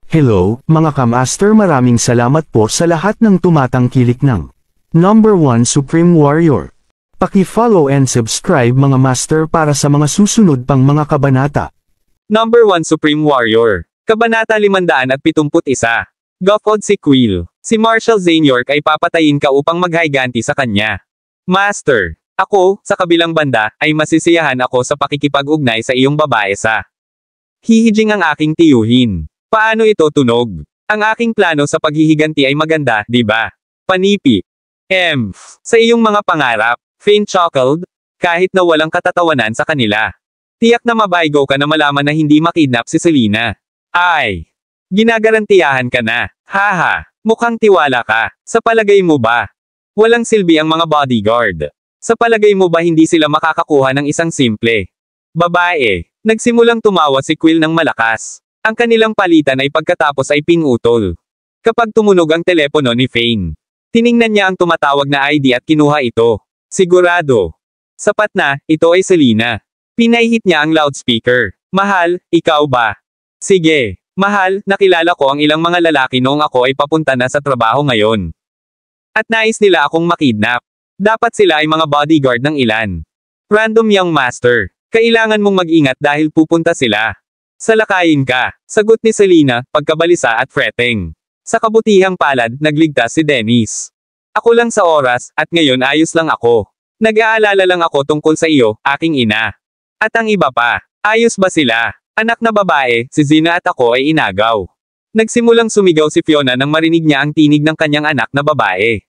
Hello, mga kamaster, maraming salamat po sa lahat ng tumatangkilik ng Number 1 Supreme Warrior. Paki-follow and subscribe mga master para sa mga susunod pang mga kabanata. Number 1 Supreme Warrior. Kabanata 571. Goffod si Quill. Si Marshall Zane York ay papatayin ka upang maghiganti sa kanya. Master. Ako, sa kabilang banda, ay masisiyahan ako sa pakikipag-ugnay sa iyong babae sa hihijing ang aking tiyuhin. Paano ito tunog? Ang aking plano sa paghihiganti ay maganda, di ba? Panipi. Sa iyong mga pangarap, Fane chuckled, kahit na walang katatawanan sa kanila. Tiyak na mabaygo ka na malaman na hindi makidnap si Selena. Ay! Ginagarantiyahan ka na. Haha, mukhang tiwala ka. Sa palagay mo ba? Walang silbi ang mga bodyguard. Sa palagay mo ba hindi sila makakakuha ng isang simple babae? Nagsimulang tumawa si Quill ng malakas. Ang kanilang palitan ay pagkatapos ay pinutol. Kapag tumunog ang telepono ni Fane, tiningnan niya ang tumatawag na ID at kinuha ito. Sigurado. Sapat na, ito ay Selena. Pinahihit niya ang loudspeaker. Mahal, ikaw ba? Sige. Mahal, nakilala ko ang ilang mga lalaki noong ako ay papunta na sa trabaho ngayon. At nais nila akong makidnap. Dapat sila ay mga bodyguard ng ilan. Random young master. Kailangan mong mag-ingat dahil pupunta sila. Salakayin ka, sagot ni Selena, pagkabalisa at fretting. Sa kabutihang palad, nagligtas si Dennis. Ako lang sa oras, at ngayon ayos lang ako. Nag-aalala lang ako tungkol sa iyo, aking ina. At ang iba pa, ayos ba sila? Anak na babae, si Zina at ako ay inagaw. Nagsimulang sumigaw si Fiona nang marinig niya ang tinig ng kanyang anak na babae.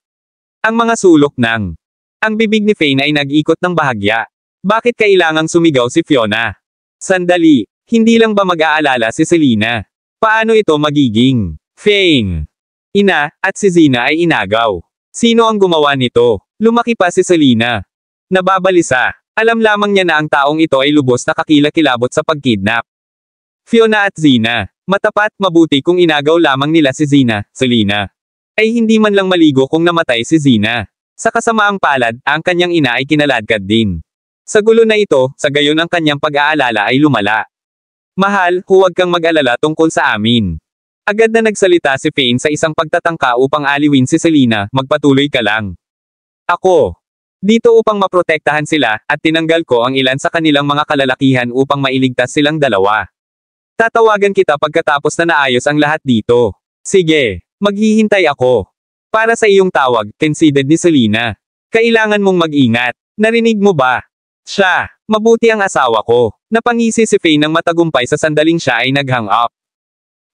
Ang mga sulok ng ang bibig ni Fane ay nag-ikot ng bahagya. Bakit kailangang sumigaw si Fiona? Sandali, hindi lang ba mag-aalala si Selena? Paano ito magiging Fane? Ina, at si Zina ay inagaw. Sino ang gumawa nito? Lumaki pa si Selena. Nababalisa. Alam lamang niya na ang taong ito ay lubos na kakilakilabot sa pagkidnap. Fiona at Zina. Matapat, mabuti kung inagaw lamang nila si Zina, Selena. Ay hindi man lang maligo kung namatay si Zina. Sa kasamaang palad, ang kanyang ina ay kinaladkad din. Sa gulo na ito, sa gayon ang kanyang pag-aalala ay lumala. Mahal, huwag kang mag-alala tungkol sa amin. Agad na nagsalita si Fane sa isang pagtatangka upang aliwin si Selena, magpatuloy ka lang. Ako. Dito upang maprotektahan sila, at tinanggal ko ang ilan sa kanilang mga kalalakihan upang mailigtas silang dalawa. Tatawagan kita pagkatapos na naayos ang lahat dito. Sige, maghihintay ako. Para sa iyong tawag, conceded ni Selena. Kailangan mong mag-ingat. Narinig mo ba? Siya, mabuti ang asawa ko. Napangisi si Fane ng matagumpay sa sandaling siya ay nag-hang up.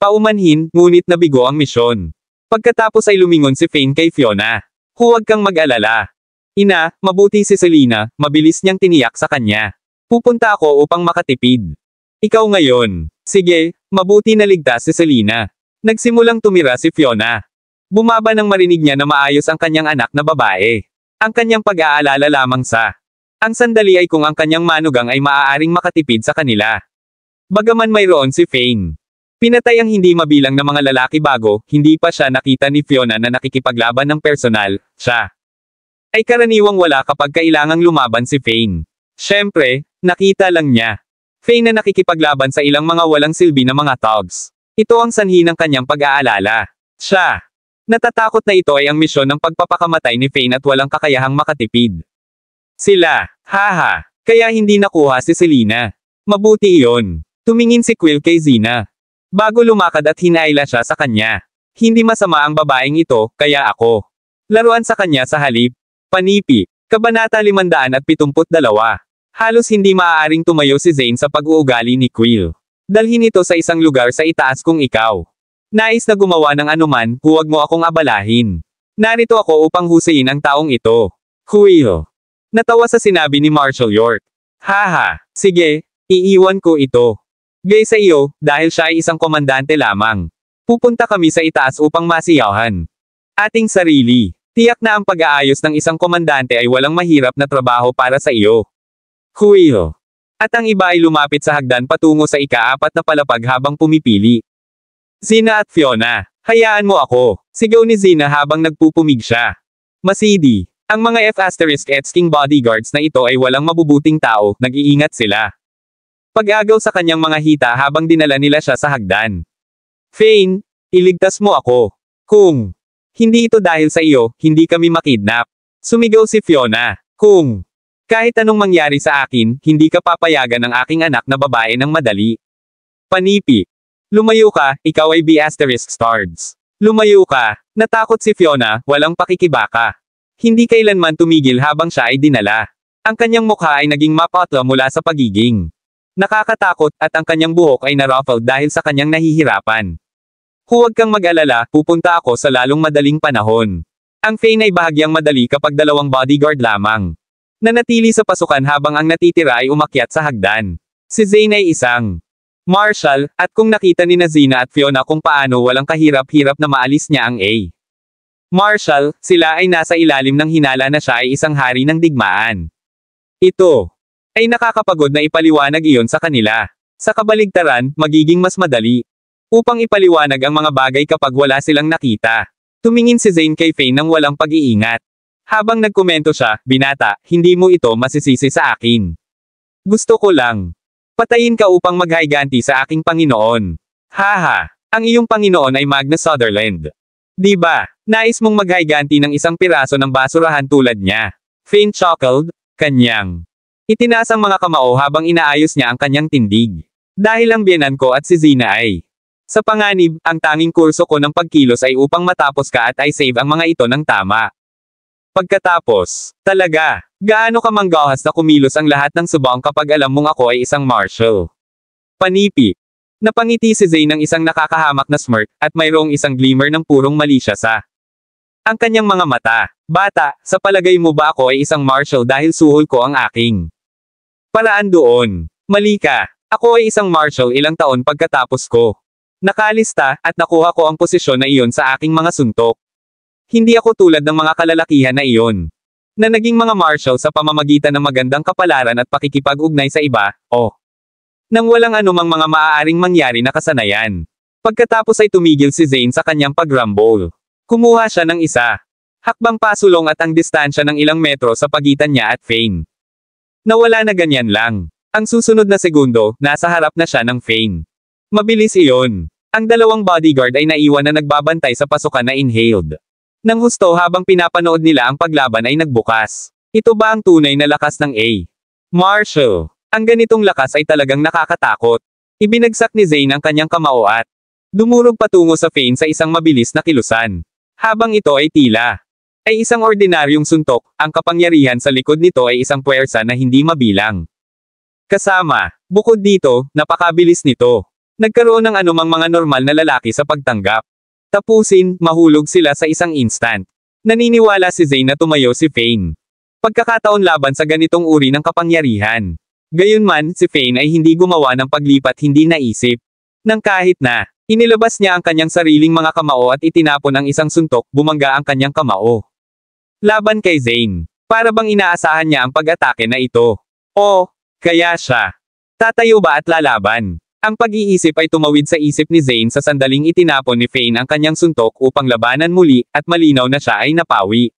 Paumanhin, ngunit nabigo ang misyon. Pagkatapos ay lumingon si Fane kay Fiona. Huwag kang mag-alala. Ina, mabuti si Selena, mabilis niyang tiniyak sa kanya. Pupunta ako upang makatipid. Ikaw ngayon. Sige, mabuti na ligtas si Selena. Nagsimulang tumira si Fiona. Bumaba nang marinig niya na maayos ang kanyang anak na babae. Ang kanyang pag-aalala lamang sa ang sandali ay kung ang kanyang manugang ay maaaring makatipid sa kanila. Bagaman mayroon si Fane. Pinatay ang hindi mabilang na mga lalaki bago, hindi pa siya nakita ni Fiona na nakikipaglaban ng personal, siya ay karaniwang wala kapag kailangang lumaban si Fane. Siyempre, nakita lang niya Fane na nakikipaglaban sa ilang mga walang silbi na mga thugs. Ito ang sanhi ng kanyang pag-aalala. Siya natatakot na ito ay ang misyon ng pagpapakamatay ni Fane at walang kakayahang makatipid. Sila, haha, kaya hindi nakuha si Selena. Mabuti iyon. Tumingin si Quill kay Zina. Bago lumakad at hinaila siya sa kanya. Hindi masama ang babaeng ito, kaya ako. Laruan sa kanya sa halip. Panipi. Kabanata 572. Halos hindi maaaring tumayo si Zane sa pag-uugali ni Quill. Dalhin ito sa isang lugar sa itaas kung ikaw nais na gumawa ng anuman, huwag mo akong abalahin. Narito ako upang husayin ang taong ito. Quill. Natawa sa sinabi ni Marshall York. Haha, sige, iiwan ko ito. Gay sa iyo, dahil siya ay isang komandante lamang. Pupunta kami sa itaas upang masiyahan ating sarili. Tiyak na ang pag-aayos ng isang komandante ay walang mahirap na trabaho para sa iyo. Quill. At ang iba ay lumapit sa hagdan patungo sa ika-4 na palapag habang pumipili. Zina at Fiona, hayaan mo ako, sigaw ni Zina habang nagpupumig siya. Masidi, ang mga F***ing bodyguards na ito ay walang mabubuting tao, nag-iingat sila. Pag-agaw sa kanyang mga hita habang dinala nila siya sa hagdan. Fane, iligtas mo ako. Kung hindi ito dahil sa iyo, hindi kami makidnap. Sumigaw si Fiona. Kung kahit anong mangyari sa akin, hindi ka papayagan ng aking anak na babae ng madali. Panipi. Lumayo ka, ikaw ay B****stars. Lumayo ka. Natakot si Fiona, walang pakikibaka. Hindi kailanman tumigil habang siya ay dinala. Ang kanyang mukha ay naging mapatla mula sa pagiging nakakatakot at ang kanyang buhok ay naruffled dahil sa kanyang nahihirapan. Huwag kang mag-alala, pupunta ako sa lalong madaling panahon. Ang Fane ay bahagyang madali kapag dalawang bodyguard lamang. Nanatili sa pasukan habang ang natitira ay umakyat sa hagdan. Si Zane ay isang marshal, at kung nakita ni Zina at Fiona kung paano walang kahirap-hirap na maalis niya ang A. Marshal, sila ay nasa ilalim ng hinala na siya ay isang hari ng digmaan. Ito ay nakakapagod na ipaliwanag iyon sa kanila. Sa kabaligtaran, magiging mas madali. Upang ipaliwanag ang mga bagay kapag wala silang nakita. Tumingin si Zane kay Fane nang walang pag-iingat. Habang nagkomento siya, binata, hindi mo ito masisisi sa akin. Gusto ko lang patayin ka upang maghiganti sa aking Panginoon. Haha, ang iyong Panginoon ay Magnus Sutherland. Di ba, nais mong maghiganti ng isang piraso ng basurahan tulad niya? Fane chuckled, kanyang itinaas ang mga kamao habang inaayos niya ang kanyang tindig. Dahil ang biyenan ko at si Zina ay sa panganib, ang tanging kurso ko ng pagkilos ay upang matapos ka at i-save ang mga ito ng tama. Pagkatapos, talaga, gaano ka manggahas na kumilos ang lahat ng subong kapag alam mong ako ay isang marshal? Panipi. Napangiti si Zane ng isang nakakahamak na smirk, at mayroong isang glimmer ng purong malisya sa ang kanyang mga mata. Bata, sa palagay mo ba ako ay isang marshal dahil suhol ko ang aking paraan doon? Mali ka. Ako ay isang marshal ilang taon pagkatapos ko nakalista, at nakuha ko ang posisyon na iyon sa aking mga suntok. Hindi ako tulad ng mga kalalakihan na iyon, na naging mga marshal sa pamamagitan ng magandang kapalaran at pakikipag-ugnay sa iba, nang walang anumang mga maaaring mangyari na kasanayan. Pagkatapos ay tumigil si Zane sa kanyang pag-rumble. Kumuha siya ng isa. Hakbang pasulong at ang distansya ng ilang metro sa pagitan niya at Fane. Nawala na ganyan lang. Ang susunod na segundo, nasa harap na siya ng Fane. Mabilis iyon. Ang dalawang bodyguard ay naiwan na nagbabantay sa pasukan na inhaled. Nang husto habang pinapanood nila ang paglaban ay nagbukas. Ito ba ang tunay na lakas ng A. Marshal? Ang ganitong lakas ay talagang nakakatakot. Ibinagsak ni Zane ang kanyang kamao at dumurog patungo sa Fane sa isang mabilis na kilusan. Habang ito ay tila ay isang ordinaryong suntok, ang kapangyarihan sa likod nito ay isang puwersa na hindi mabilang. Kasama, bukod dito, napakabilis nito. Nagkaroon ng anumang mga normal na lalaki sa pagtanggap. Tapusin, mahulog sila sa isang instant. Naniniwala si Zane na tumayo si Fane. Pagkakataon laban sa ganitong uri ng kapangyarihan. Gayunman, si Fane ay hindi gumawa ng paglipat hindi naisip. Nang kahit na, inilabas niya ang kanyang sariling mga kamao at itinapon ang isang suntok, bumangga ang kanyang kamao. Laban kay Zane. Para bang inaasahan niya ang pag-atake na ito? O, kaya siya tatayo ba at lalaban? Ang pag-iisip ay tumawid sa isip ni Zane sa sandaling itinapon ni Fane ang kanyang suntok upang labanan muli, at malinaw na siya ay napawi.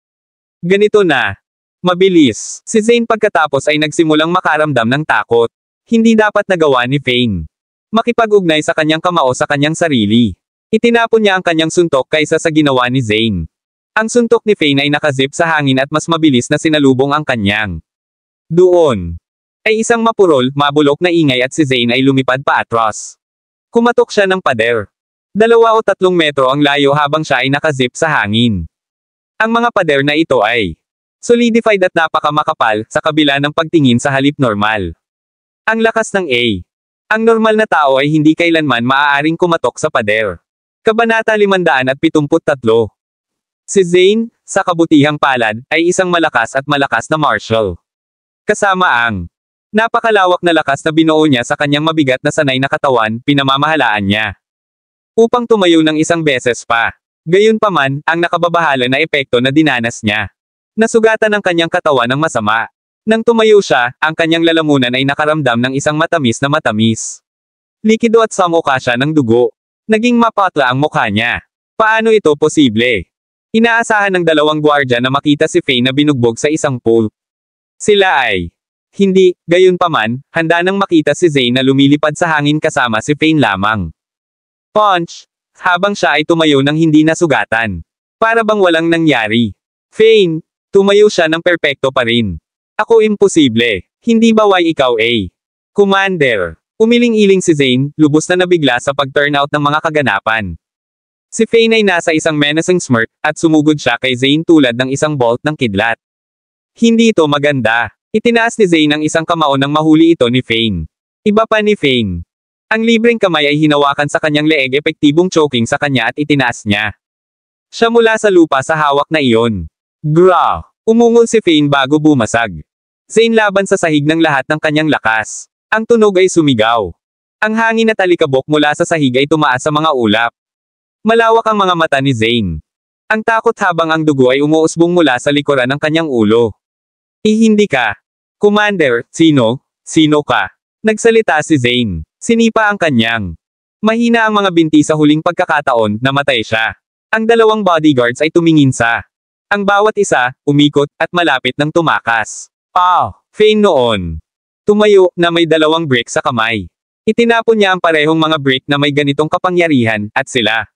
Ganito na. Mabilis. Si Zane pagkatapos ay nagsimulang makaramdam ng takot. Hindi dapat nagawa ni Fane makipag-ugnay sa kanyang kamao sa kanyang sarili. Itinapon niya ang kanyang suntok kaysa sa ginawa ni Zane. Ang suntok ni Fane ay nakazip sa hangin at mas mabilis na sinalubong ang kanyang. Doon ay isang mapurol, mabulok na ingay at si Zane ay lumipad pa atras. Kumatok siya ng pader. 2 o 3 metro ang layo habang siya ay nakazip sa hangin. Ang mga pader na ito ay solidified at napakamakapal, sa kabila ng pagtingin sa halip normal. Ang lakas ng A. Ang normal na tao ay hindi kailanman maaaring kumatok sa pader. Kabanata 573. Si Zane, sa kabutihang palad, ay isang malakas at malakas na marshal. Kasama ang napakalawak na lakas na binuo niya sa kanyang mabigat na sanay na katawan, pinamamahalaan niya upang tumayo ng isang beses pa. Gayunpaman, ang nakababahala na epekto na dinanas niya. Nasugatan ang kanyang katawan ng masama. Nang tumayo siya, ang kanyang lalamunan ay nakaramdam ng isang matamis na matamis. Likido at samuka siya ng dugo. Naging mapatla ang mukha niya. Paano ito posible? Inaasahan ng 2 gwardya na makita si Fane na binugbog sa isang pool. Sila ay hindi, gayunpaman, handa nang makita si Zane na lumilipad sa hangin kasama si Fane lamang. Punch! habang siya ay tumayo ng hindi nasugatan. Para bang walang nangyari. Fane, tumayo siya ng perpekto pa rin. Ako imposible. Hindi ba why ikaw Commander? Umiling-iling si Zane, lubos na nabigla sa pag-turnout ng mga kaganapan. Si Fane ay nasa isang menacing smirk, at sumugod siya kay Zane tulad ng isang bolt ng kidlat. Hindi ito maganda. Itinaas ni Zane ang isang kamao nang mahuli ito ni Fane. Iba pa ni Fane. Ang libreng kamay ay hinawakan sa kanyang leeg, epektibong choking sa kanya at itinaas niya siya mula sa lupa sa hawak na iyon. Graw! Umungol si Fane bago bumasag. Zane laban sa sahig ng lahat ng kanyang lakas. Ang tunog ay sumigaw. Ang hangin at alikabok mula sa sahig ay tumaas sa mga ulap. Malawak ang mga mata ni Zane. Ang takot habang ang dugo ay umuusbong mula sa likuran ng kanyang ulo. Hindi ka. Commander, sino? Sino ka? Nagsalita si Zane. Sinipa ang kanyang. Mahina ang mga binti sa huling pagkakataon, namatay siya. Ang dalawang bodyguards ay tumingin sa ang bawat isa, umikot, at malapit ng tumakas. Fane noon. Tumayo, na may dalawang brick sa kamay. Itinapon niya ang parehong mga brick na may ganitong kapangyarihan, at sila.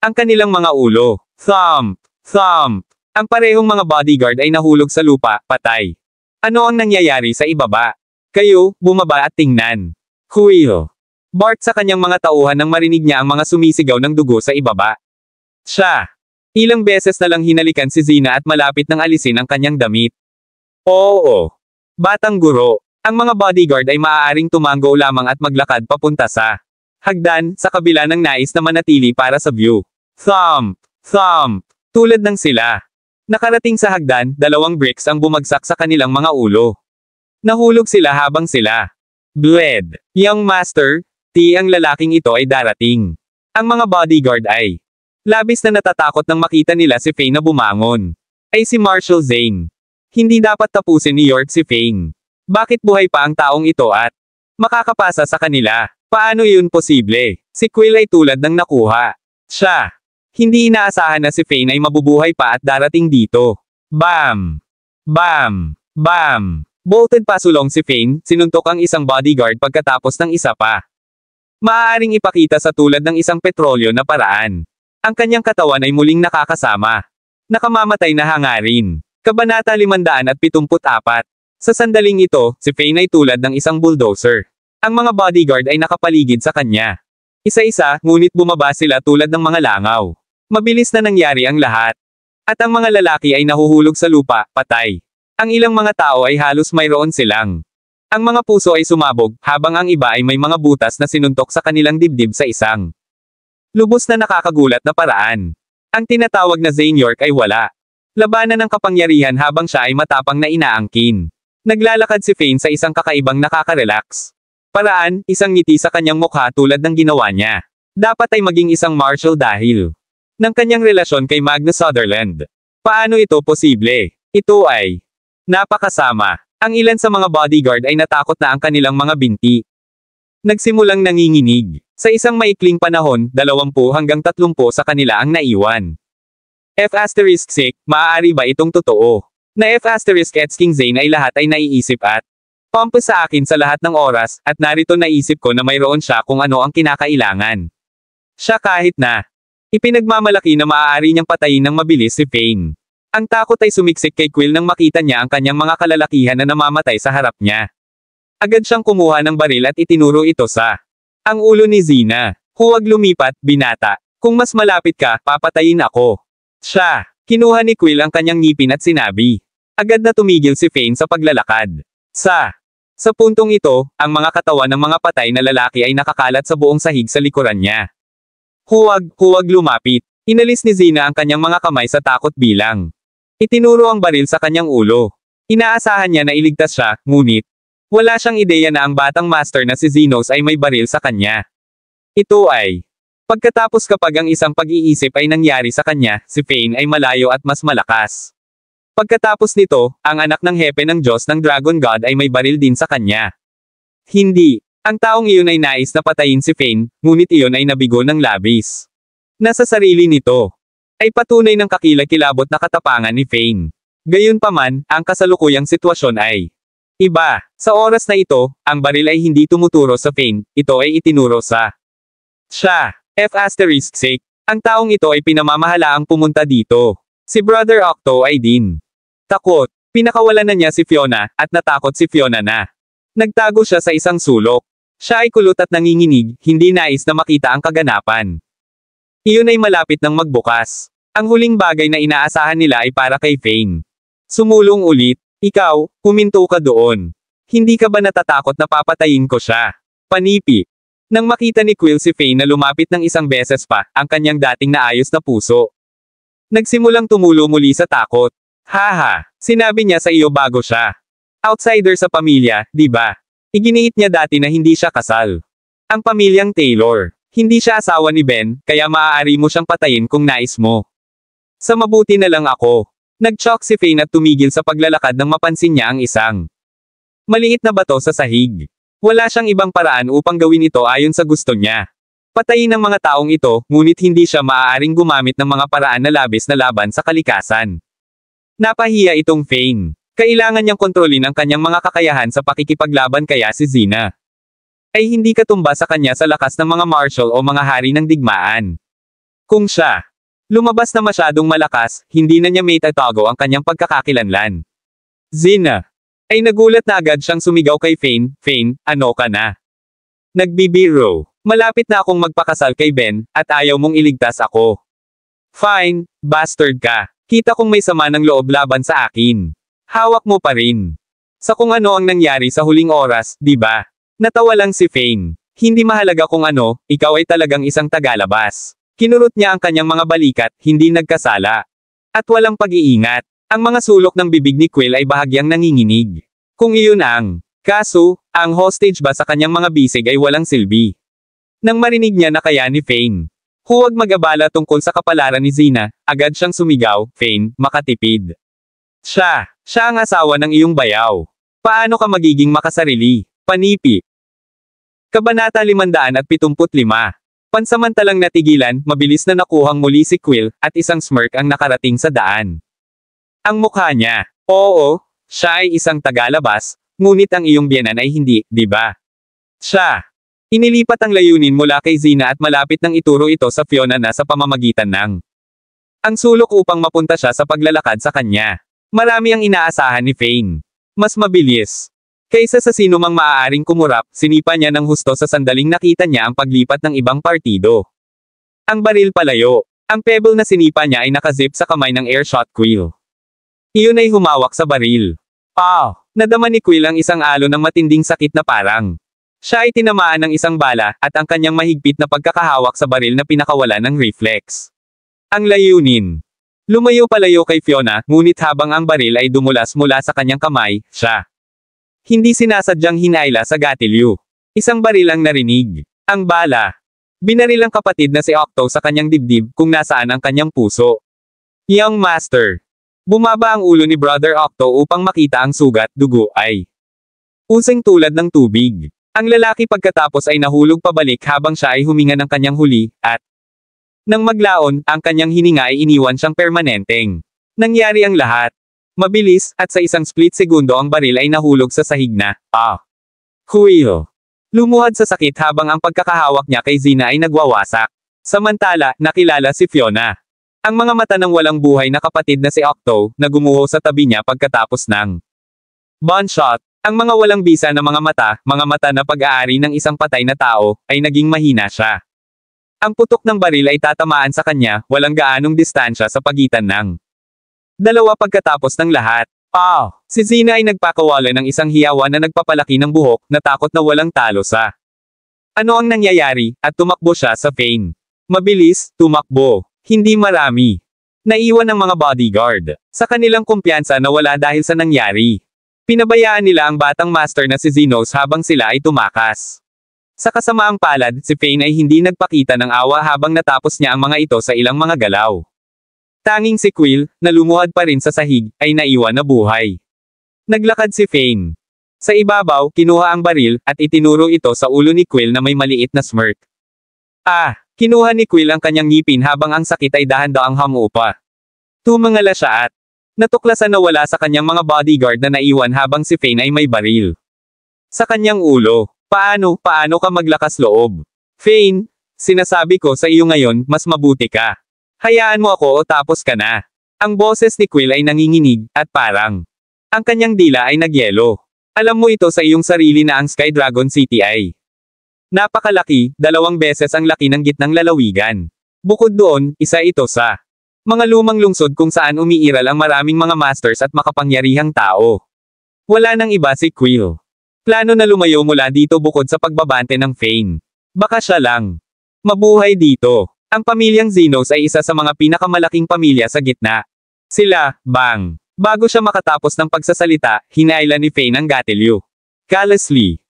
Ang kanilang mga ulo. Thump! Thump! Ang parehong mga bodyguard ay nahulog sa lupa, patay. Ano ang nangyayari sa ibaba? Kayo, bumaba at tingnan. Quill. Bart sa kanyang mga tauhan nang marinig niya ang mga sumisigaw ng dugo sa ibaba. Siya. Ilang beses na lang hinalikan si Zina at malapit nang alisin ang kanyang damit. Oo. Batang guro. Ang mga bodyguard ay maaaring tumanggo lamang at maglakad papunta sa hagdan, sa kabila ng nais na manatili para sa view. Thump! Thump! Tulad ng sila. Nakarating sa hagdan, dalawang bricks ang bumagsak sa kanilang mga ulo. Nahulog sila habang sila bled. Young Master, ang lalaking ito ay darating. Ang mga bodyguard ay labis na natatakot nang makita nila si Fane na bumangon. Ay si Marshal Zane. Hindi dapat tapusin ni York si Fane. Bakit buhay pa ang taong ito at makakapasa sa kanila? Paano yun posible? Si Quill ay tulad ng nakuha. Siya. Hindi inaasahan na si Fane ay mabubuhay pa at darating dito. Bam! Bam! Bam! Bolted pasulong si Fane, sinuntok ang isang bodyguard pagkatapos ng isa pa. Maaaring ipakita sa tulad ng isang petrolyo na paraan. Ang kanyang katawan ay muling nakakasama. Nakamamatay na hangarin. Kabanata 574. Sa sandaling ito, si Fane ay tulad ng isang bulldozer. Ang mga bodyguard ay nakapaligid sa kanya. Isa-isa, ngunit bumaba sila tulad ng mga langaw. Mabilis na nangyari ang lahat. At ang mga lalaki ay nahuhulog sa lupa, patay. Ang ilang mga tao ay halos mayroon silang. Ang mga puso ay sumabog, habang ang iba ay may mga butas na sinuntok sa kanilang dibdib sa isang lubos na nakakagulat na paraan. Ang tinatawag na Zane York ay wala. Labanan ng kapangyarihan habang siya ay matapang na inaangkin. Naglalakad si Fane sa isang kakaibang nakaka-relax paraan, isang ngiti sa kanyang mukha tulad ng ginawa niya. Dapat ay maging isang marshal dahil ng kanyang relasyon kay Magnus Sutherland. Paano ito posible? Ito ay napakasama. Ang ilan sa mga bodyguard ay natakot na ang kanilang mga binti. Nagsimulang nanginginig. Sa isang maikling panahon, 20 hanggang 30 sa kanila ang naiwan. F*6, maaari ba itong totoo? Na F*** King Zane ay lahat ay naiisip at pump sa akin sa lahat ng oras, at narito naisip ko na mayroon siya kung ano ang kinakailangan. Siya kahit na ipinagmamalaki na maaari niyang patayin ng mabilis si Fane. Ang takot ay sumiksik kay Quill nang makita niya ang kanyang mga kalalakihan na namamatay sa harap niya. Agad siyang kumuha ng baril at itinuro ito sa ang ulo ni Zina. Huwag lumipat, binata. Kung mas malapit ka, papatayin ako. Siya. Kinuha ni Quill ang kanyang ngipin at sinabi. Agad na tumigil si Fane sa paglalakad. Sa puntong ito, ang mga katawan ng mga patay na lalaki ay nakakalat sa buong sahig sa likuran niya. Huwag lumapit. Inalis ni Zina ang kanyang mga kamay sa takot bilang itinuro ang baril sa kanyang ulo. Inaasahan niya na iligtas siya, ngunit wala siyang ideya na ang batang master na si Zenos ay may baril sa kanya. Ito ay pagkatapos kapag ang isang pag-iisip ay nangyari sa kanya, si Fane ay malayo at mas malakas. Pagkatapos nito, ang anak ng hepe ng Diyos ng Dragon God ay may baril din sa kanya. Hindi. Ang taong iyon ay nais na patayin si Fane, ngunit iyon ay nabigo ng labis. Nasa sarili nito ay patunay ng kakilakilabot na katapangan ni Fane. Gayunpaman, ang kasalukuyang sitwasyon ay iba. Sa oras na ito, ang baril ay hindi tumuturo sa Fane, ito ay itinuro sa siya. F***6. Ang taong ito ay pinamamahalaang pumunta dito. Si Brother Octo ay din takot. Pinakawalan na niya si Fiona, at natakot si Fiona na. Nagtago siya sa isang sulok. Siya ay kulot at nanginginig, hindi nais na makita ang kaganapan. Iyon ay malapit ng magbukas. Ang huling bagay na inaasahan nila ay para kay Fane. Sumulong ulit. Ikaw, huminto ka doon. Hindi ka ba natatakot na papatayin ko siya? Panipi. Nang makita ni Quill si Fane na lumapit ng isang beses pa, ang kanyang dating naayos na puso. Nagsimulang tumulo muli sa takot. Haha, sinabi niya sa iyo bago siya. Outsider sa pamilya, di ba? Iginiit niya dati na hindi siya kasal. Ang pamilyang Taylor. Hindi siya asawa ni Ben, kaya maaari mo siyang patayin kung nais mo. Sa mabuti na lang ako. Nag-shock si Fane at tumigil sa paglalakad nang mapansin niya ang isang maliit na bato sa sahig. Wala siyang ibang paraan upang gawin ito ayon sa gusto niya. Patayin ng mga taong ito, ngunit hindi siya maaaring gumamit ng mga paraan na labis na laban sa kalikasan. Napahiya itong Fane. Kailangan niyang kontrolin ang kanyang mga kakayahan sa pakikipaglaban kaya si Xena ay hindi katumba sa kanya sa lakas ng mga martial o mga hari ng digmaan. Kung siya lumabas na masyadong malakas, hindi na niya maitatago ang kanyang pagkakakilanlan. Xena ay nagulat na agad siyang sumigaw kay Fane, Fane, ano ka na? Nagbibiro. Malapit na akong magpakasal kay Ben, at ayaw mong iligtas ako. Fine, bastard ka. Kita kong may sama ng loob laban sa akin. Hawak mo pa rin. Sa kung ano ang nangyari sa huling oras, di ba? Natawa lang si Fane. Hindi mahalaga kung ano, ikaw ay talagang isang tagalabas. Kinurot niya ang kanyang mga balikat, hindi nagkasala. At walang pag-iingat. Ang mga sulok ng bibig ni Quill ay bahagyang nanginginig. Kung iyon ang kaso, ang hostage ba sa kanyang mga bisig ay walang silbi. Nang marinig niya na kaya ni Fane. Huwag mag-abala tungkol sa kapalaran ni Xena, agad siyang sumigaw, Fane, makatipid. Siya ang asawa ng iyong bayaw. Paano ka magiging makasarili? Panipi. Kabanata 575. Pansamantalang natigilan, mabilis na nakuhang muli si Quill, at isang smirk ang nakarating sa daan. Ang mukha niya. Oo, siya ay isang tagalabas, ngunit ang iyong biyenan ay hindi, di ba? Siya. Inilipat ang layunin mula kay Xena at malapit nang ituro ito sa Fiona na sa pamamagitan ng ang sulok upang mapunta siya sa paglalakad sa kanya. Marami ang inaasahan ni Fane. Mas mabilis. Kaysa sa sino mang maaaring kumurap, sinipa niya ng husto sa sandaling nakita niya ang paglipat ng ibang partido. Ang baril palayo. Ang pebble na sinipa niya ay nakazip sa kamay ng airshot Quill. Iyon ay humawak sa baril. Nadama ni Quill ang isang alon ng matinding sakit na parang siya ay tinamaan ng isang bala, at ang kanyang mahigpit na pagkakahawak sa baril na pinakawalan ng reflex. Ang layunin. Lumayo palayo kay Fiona, ngunit habang ang baril ay dumulas mula sa kanyang kamay, siya hindi sinasadyang hinayla sa gatilyo. Isang baril ang narinig. Ang bala. Binaril ang kapatid na si Octo sa kanyang dibdib kung nasaan ang kanyang puso. Young Master. Bumaba ang ulo ni Brother Octo upang makita ang sugat, dugo ay useng tulad ng tubig. Ang lalaki pagkatapos ay nahulog pabalik habang siya ay huminga ng kanyang huli, at nang maglaon, ang kanyang hininga ay iniwan siyang permanenteng. Nangyari ang lahat. Mabilis, at sa isang split segundo ang baril ay nahulog sa sahig na, Quill. Lumuhad sa sakit habang ang pagkakahawak niya kay Xena ay nagwawasak. Samantala, nakilala si Fiona. Ang mga mata ng walang buhay na kapatid na si Octo, na gumuho sa tabi niya pagkatapos ng gunshot. Ang mga walang bisa na mga mata na pag-aari ng isang patay na tao, ay naging mahina siya. Ang putok ng baril ay tatamaan sa kanya, walang gaanong distansya sa pagitan ng dalawa pagkatapos ng lahat. Si Xena ay nagpakawala ng isang hiyawan na nagpapalaki ng buhok, natakot na walang talo sa ano ang nangyayari, at tumakbo siya sa Fane. Mabilis, tumakbo. Hindi marami. Naiwan ng mga bodyguard. Sa kanilang kumpiyansa na wala dahil sa nangyari. Pinabayaan nila ang batang master na si Xenos habang sila ay tumakas. Sa kasamaang palad, si Fane ay hindi nagpakita ng awa habang natapos niya ang mga ito sa ilang mga galaw. Tanging si Quill, na lumuhad pa rin sa sahig, ay naiwan na buhay. Naglakad si Fane. Sa ibabaw, kinuha ang baril, at itinuro ito sa ulo ni Quill na may maliit na smirk. Kinuha ni Quill ang kanyang ngipin habang ang sakit ay dahan-daang humupa. Tumangala siya at natuklasan na wala sa kanyang mga bodyguard na naiwan habang si Fane ay may baril sa kanyang ulo. Paano ka maglakas loob? Fane, sinasabi ko sa iyo ngayon, mas mabuti ka. Hayaan mo ako o tapos ka na. Ang boses ni Quill ay nanginginig, at parang ang kanyang dila ay nagyelo. Alam mo ito sa iyong sarili na ang Sky Dragon City ay napakalaki, 2 beses ang laki ng gitnang lalawigan. Bukod doon, isa ito sa mga lumang lungsod kung saan umiiral ang maraming mga masters at makapangyarihang tao. Wala nang iba si Quill. Plano na lumayo mula dito bukod sa pagbabante ng Fane. Baka siya lang mabuhay dito. Ang pamilyang Xenos ay isa sa mga pinakamalaking pamilya sa gitna. Sila, bang. Bago siya makatapos ng pagsasalita, hinaila ni Fane ang gatilyo. Callously.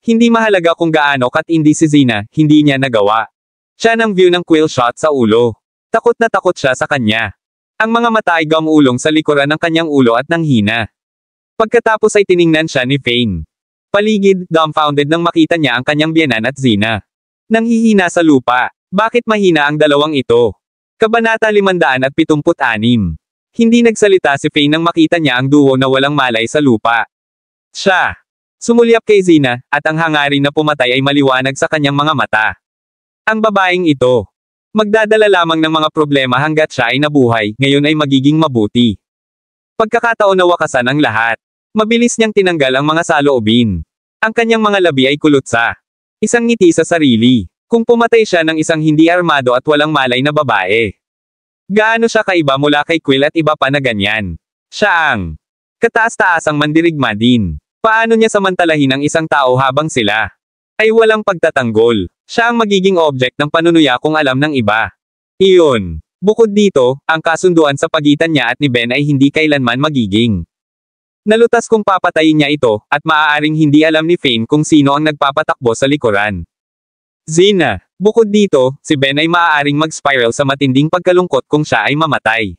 Hindi mahalaga kung gaano katindi si Xena, hindi niya nagawa. Siya nang view ng Quill shot sa ulo. Takot na takot siya sa kanya. Ang mga mata ay gumulong sa likuran ng kanyang ulo at nanghina. Pagkatapos ay tiningnan siya ni Fane. Paligid, dumbfounded nang makita niya ang kanyang biyenan at Xena. Nanghihina sa lupa. Bakit mahina ang dalawang ito? Kabanata 576. Hindi nagsalita si Fane nang makita niya ang duo na walang malay sa lupa. Siya sumulyap kay Xena, at ang hangarin na pumatay ay maliwanag sa kanyang mga mata. Ang babaeng ito magdadala lamang ng mga problema hanggat siya ay nabuhay, ngayon ay magiging mabuti. Pagkakataon na wakasan ang lahat. Mabilis niyang tinanggal ang mga saloobin. Ang kanyang mga labi ay kulot sa isang ngiti sa sarili. Kung pumatay siya ng isang hindi armado at walang malay na babae. Gaano siya kaiba mula kay Quill at iba pa na ganyan? Siya ang kataas-taasang mandirigma din. Paano niya samantalahin ang isang tao habang sila ay walang pagtatanggol? Siya ang magiging object ng panunuya kung alam ng iba. Iyon. Bukod dito, ang kasunduan sa pagitan niya at ni Ben ay hindi kailanman magiging nalutas kung papatayin niya ito, at maaaring hindi alam ni Fane kung sino ang nagpapatakbo sa likuran. Xena. Bukod dito, si Ben ay maaaring mag-spiral sa matinding pagkalungkot kung siya ay mamatay.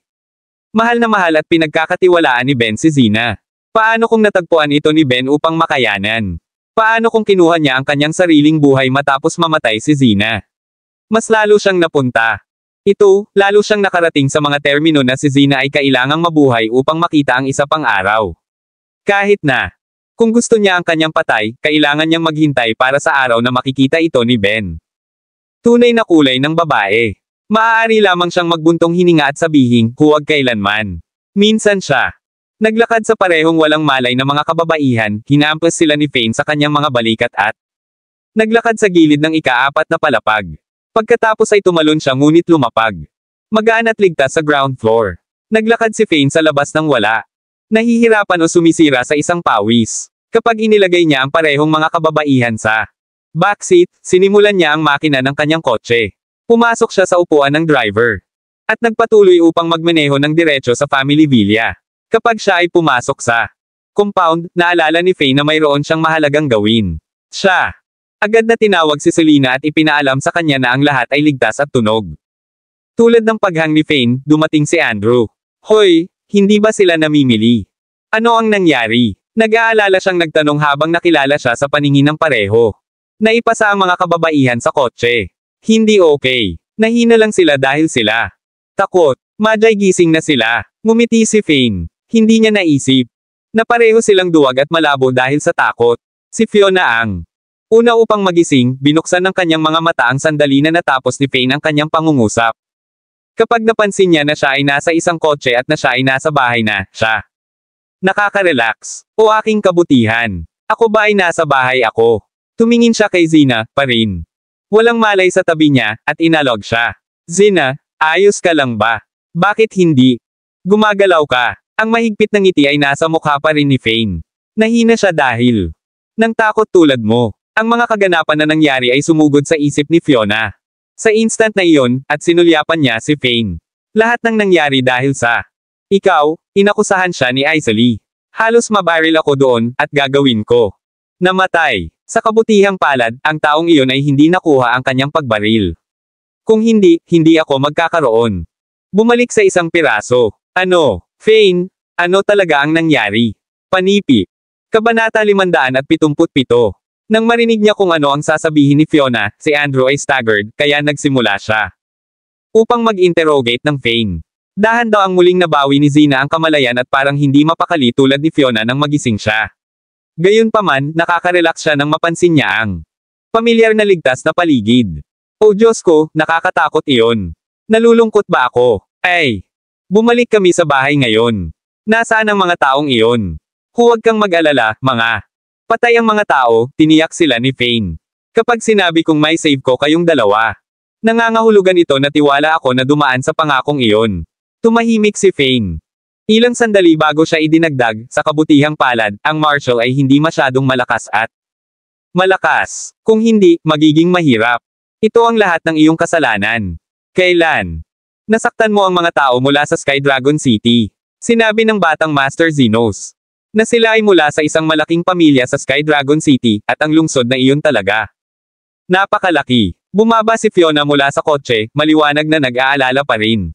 Mahal na mahal at pinagkakatiwalaan ni Ben si Xena. Paano kung natagpuan ito ni Ben upang makayanan? Paano kung kinuha niya ang kanyang sariling buhay matapos mamatay si Xena? Mas lalo siyang napunta. Lalo siyang nakarating sa mga termino na si Xena ay kailangang mabuhay upang makita ang isa pang araw. Kahit na kung gusto niya ang kanyang patay, kailangan niyang maghintay para sa araw na makikita ito ni Ben. Tunay na kulay ng babae. Maaari lamang siyang magbuntong hininga at sabihin, huwag kailanman. Minsan siya naglakad sa parehong walang malay na mga kababaihan, hinampas sila ni Fane sa kanyang mga balikat at naglakad sa gilid ng ika-4 na palapag. Pagkatapos ay tumalon siya ngunit lumapag. Magaan at ligtas sa ground floor. Naglakad si Fane sa labas ng wala. Nahihirapan o sumisira sa isang pawis. Kapag inilagay niya ang parehong mga kababaihan sa backseat, sinimulan niya ang makina ng kanyang kotse. Pumasok siya sa upuan ng driver. At nagpatuloy upang magmaneho ng diretso sa family villa. Kapag siya ay pumasok sa compound, naalala ni Fane na mayroon siyang mahalagang gawin. Siya agad na tinawag si Selena at ipinaalam sa kanya na ang lahat ay ligtas at tunog. Tulad ng paghang ni Fane, dumating si Andrew. Hoy! Hindi ba sila namimili? Ano ang nangyari? Nag-aalala siyang nagtanong habang nakilala siya sa paningin ng pareho. Naipasa ang mga kababaihan sa kotse. Hindi okay. Nahina lang sila dahil sila takot. Madyay gising na sila. Ngumiti si Fane. Hindi niya naisip na pareho silang duwag at malabo dahil sa takot. Si Fiona ang una upang magising, binuksan ng kanyang mga mata ang sandali na natapos ni Fane ang kanyang pangungusap. Kapag napansin niya na siya ay nasa isang kotse at na siya ay nasa bahay na, siya nakaka-relax. O aking kabutihan. Ako ba ay nasa bahay ako? Tumingin siya kay Xena, pa rin. Walang malay sa tabi niya, at inalog siya. Xena, ayos ka lang ba? Bakit hindi? Gumagalaw ka. Ang mahigpit na ngiti ay nasa mukha pa rin ni Fane. Nahina siya dahil nang takot tulad mo. Ang mga kaganapan na nangyari ay sumugod sa isip ni Fiona. Sa instant na iyon, at sinulyapan niya si Fane. Lahat ng nangyari dahil sa ikaw, inakusahan siya ni Aisley. Halos mabaril ako doon, at gagawin ko. Namatay. Sa kabutihang palad, ang taong iyon ay hindi nakuha ang kanyang pagbaril. Kung hindi, hindi ako magkakaroon. Bumalik sa isang piraso. Ano, Fane? Ano talaga ang nangyari? Panipi. Kabanata 577. Nang marinig niya kung ano ang sasabihin ni Fiona, si Andrew ay staggered, kaya nagsimula siya upang mag-interrogate ng Fane. Dahan daw ang muling nabawi ni Xena ang kamalayan at parang hindi mapakali tulad ni Fiona nang magising siya. Gayunpaman, nakaka-relax siya nang mapansin niya ang pamilyar na ligtas na paligid. Oh Diyos ko, nakakatakot iyon. Nalulungkot ba ako? Ay! Bumalik kami sa bahay ngayon. Nasaan ang mga taong iyon? Huwag kang mag-alala, mga. Patay ang mga tao, tiniyak sila ni Fane. Kapag sinabi kong may save ko kayong dalawa. Nangangahulugan ito na tiwala ako na dumaan sa pangakong iyon. Tumahimik si Fane. Ilang sandali bago siya idinagdag, sa kabutihang palad, ang Marshal ay hindi masyadong malakas at malakas. Kung hindi, magiging mahirap. Ito ang lahat ng iyong kasalanan. Kailan? Nasaktan mo ang mga tao mula sa Sky Dragon City. Sinabi ng batang Master Zenos. Na sila ay mula sa isang malaking pamilya sa Sky Dragon City, at ang lungsod na iyon talaga. Napakalaki. Bumaba si Fiona mula sa kotse, maliwanag na nag-aalala pa rin.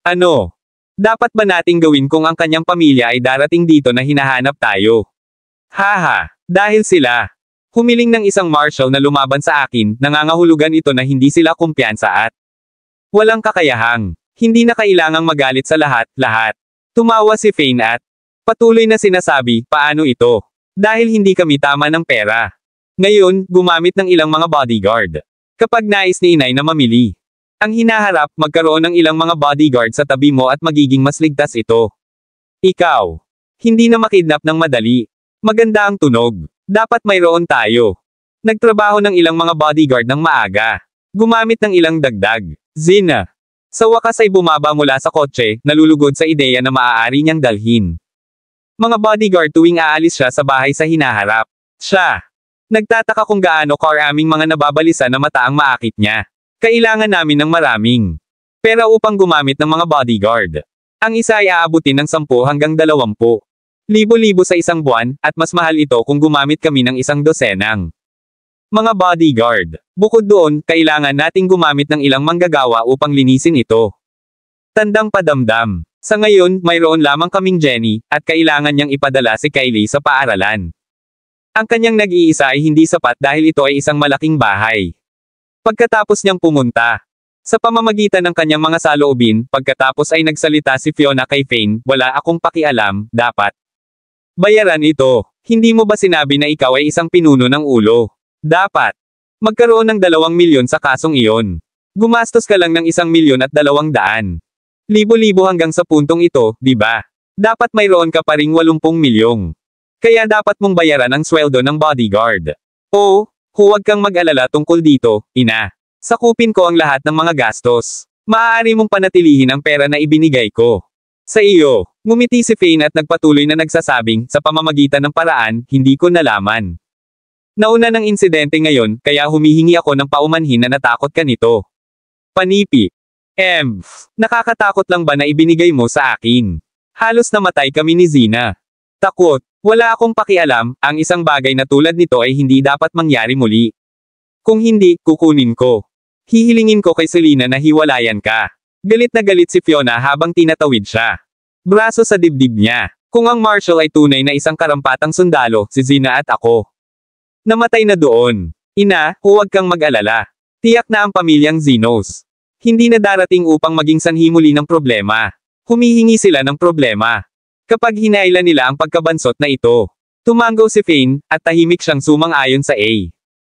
Ano? Dapat ba nating gawin kung ang kanyang pamilya ay darating dito na hinahanap tayo? Haha, dahil sila. Humiling ng isang marshal na lumaban sa akin, nangangahulugan ito na hindi sila kumpiyansa at walang kakayahang. Hindi na kailangang magalit sa lahat. Tumawa si Fane at patuloy na sinasabi, paano ito? Dahil hindi kami tama ng pera. Ngayon, gumamit ng ilang mga bodyguard. Kapag nais ni inay na mamili. Ang hinaharap, magkaroon ng ilang mga bodyguard sa tabi mo at magiging mas ligtas ito. Ikaw. Hindi na makidnap ng madali. Maganda ang tunog. Dapat mayroon tayo. Nagtrabaho ng ilang mga bodyguard ng maaga. Gumamit ng ilang dagdag. Zina. Sa wakas ay bumaba mula sa kotse, nalulugod sa ideya na maaari niyang dalhin. Mga bodyguard tuwing aalis siya sa bahay sa hinaharap. Siya. Nagtataka kung gaano karaming mga nababalisa na mata ang maakit niya. Kailangan namin ng maraming pera upang gumamit ng mga bodyguard. Ang isa ay aabutin ng 10 hanggang 20. Libo-libo sa isang buwan, at mas mahal ito kung gumamit kami ng 1 dosenang mga bodyguard. Bukod doon, kailangan nating gumamit ng ilang manggagawa upang linisin ito. Tandang padamdam. Sa ngayon, mayroon lamang kaming Jenny, at kailangan niyang ipadala si Kylie sa paaralan. Ang kanyang nag-iisa ay hindi sapat dahil ito ay isang malaking bahay. Pagkatapos niyang pumunta sa pamamagitan ng kanyang mga saloobin, pagkatapos ay nagsalita si Fiona kay Fane, wala akong pakialam, dapat bayaran ito. Hindi mo ba sinabi na ikaw ay isang pinuno ng ulo? Dapat magkaroon ng 2 milyon sa kasong iyon. Gumastos ka lang ng 1,200,000. Libo-libo hanggang sa puntong ito, di ba? Dapat mayroon ka pa ring 80 milyong. Kaya dapat mong bayaran ang sweldo ng bodyguard. Oo, huwag kang mag-alala tungkol dito, ina. Sakupin ko ang lahat ng mga gastos. Maaari mong panatilihin ang pera na ibinigay ko sa iyo. Ngumiti si Fane at nagpatuloy na nagsasabing, sa pamamagitan ng paraan, hindi ko nalaman. Nauna ng insidente ngayon, kaya humihingi ako ng paumanhin na natakot ka nito. Panipi. Nakakatakot lang ba na ibinigay mo sa akin? Halos namatay kami ni Zina. Takot. Wala akong pakialam, ang isang bagay na tulad nito ay hindi dapat mangyari muli. Kung hindi, kukunin ko. Hihilingin ko kay Selena na hiwalayan ka. Galit na galit si Fiona habang tinatawid siya. Braso sa dibdib niya. Kung ang Marshal ay tunay na isang karampatang sundalo, si Zina at ako namatay na doon. Ina, huwag kang mag-alala. Tiyak na ang pamilyang Zenos hindi na darating upang maging sanhi muli ng problema. Humihingi sila ng problema. Kapag hinailan nila ang pagkabansot na ito. Tumango si Fane, at tahimik siyang sumang-ayon sa A.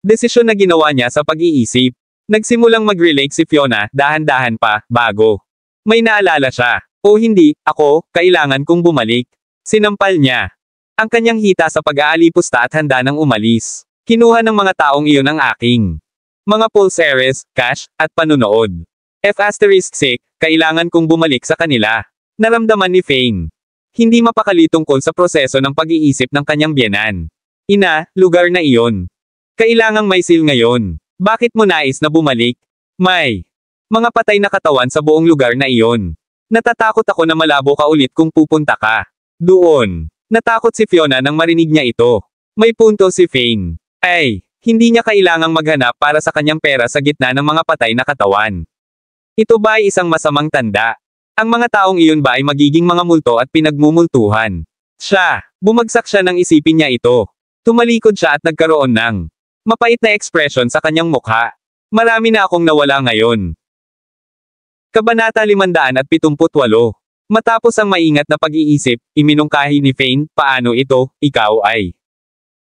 Desisyon na ginawa niya sa pag-iisip. Nagsimulang mag-relate si Fiona, dahan-dahan pa, bago may naalala siya. O hindi, ako, kailangan kong bumalik. Sinampal niya ang kanyang hita sa pag-aalipusta at handa nang umalis. Kinuha ng mga taong iyon ang aking mga pulseres, cash, at panunood. F***, kailangan kong bumalik sa kanila. Naramdaman ni Fane. Hindi mapakali tungkol sa proseso ng pag-iisip ng kanyang biyenan. Ina, lugar na iyon. Kailangang may seal ngayon. Bakit mo nais na bumalik? May mga patay na katawan sa buong lugar na iyon. Natatakot ako na malabo ka ulit kung pupunta ka doon. Natakot si Fiona nang marinig niya ito. May punto si Fane. Ay, hindi niya kailangang maghanap para sa kanyang pera sa gitna ng mga patay na katawan. Ito ba ay isang masamang tanda? Ang mga taong iyon ba ay magiging mga multo at pinagmumultuhan? Bumagsak siya nang isipin niya ito. Tumalikod siya at nagkaroon ng mapait na ekspresyon sa kanyang mukha. Marami na akong nawala ngayon. Kabanata 578. Matapos ang maingat na pag-iisip, iminungkahi ni Fane, paano ito, ikaw ay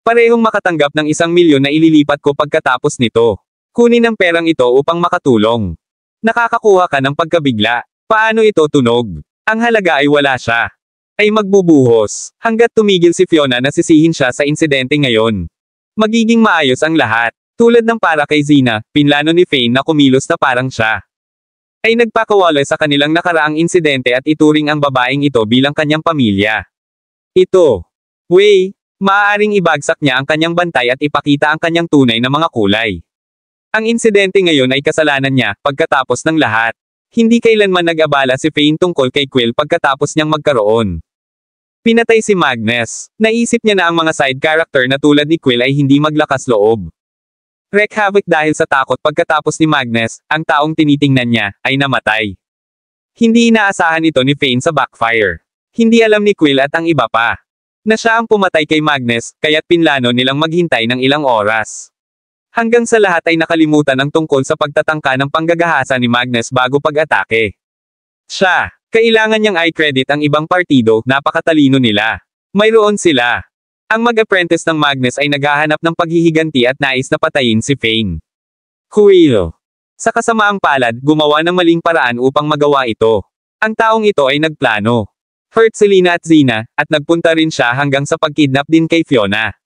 parehong makatanggap ng 1 milyon na ililipat ko pagkatapos nito. Kunin ang perang ito upang makatulong. Nakakakuha ka ng pagkabigla. Paano ito tunog? Ang halaga ay wala siya. Ay magbubuhos. Hanggat tumigil si Fiona na sisihin siya sa insidente ngayon. Magiging maayos ang lahat. Tulad ng para kay Zina, pinlano ni Fane na kumilos na parang siya ay nagpakawala sa kanilang nakaraang insidente at ituring ang babaeng ito bilang kanyang pamilya. Ito. Wei, maaaring ibagsak niya ang kanyang bantay at ipakita ang kanyang tunay na mga kulay. Ang insidente ngayon ay kasalanan niya, pagkatapos ng lahat. Hindi kailanman nag-abala si Fane tungkol kay Quill pagkatapos niyang magkaroon. Pinatay si Magnus. Naisip niya na ang mga side character na tulad ni Quill ay hindi maglakas loob. Wreak havoc dahil sa takot pagkatapos ni Magnus, ang taong tinitingnan niya, ay namatay. Hindi inaasahan ito ni Fane sa backfire. Hindi alam ni Quill at ang iba pa na siya ang pumatay kay Magnus, kaya't pinlano nilang maghintay ng ilang oras. Hanggang sa lahat ay nakalimutan ang tungkol sa pagtatangka ng panggagahasa ni Magnus bago pag-atake. Siya, kailangan niyang i-credit ang ibang partido, napakatalino nila. Mayroon sila. Ang mag-apprentice ng Magnus ay naghahanap ng paghihiganti at nais na patayin si Fane. Quill. Sa kasamaang palad, gumawa ng maling paraan upang magawa ito. Ang taong ito ay nagplano. Hurt si Lina at Zina, at nagpunta rin siya hanggang sa pagkidnap din kay Fiona.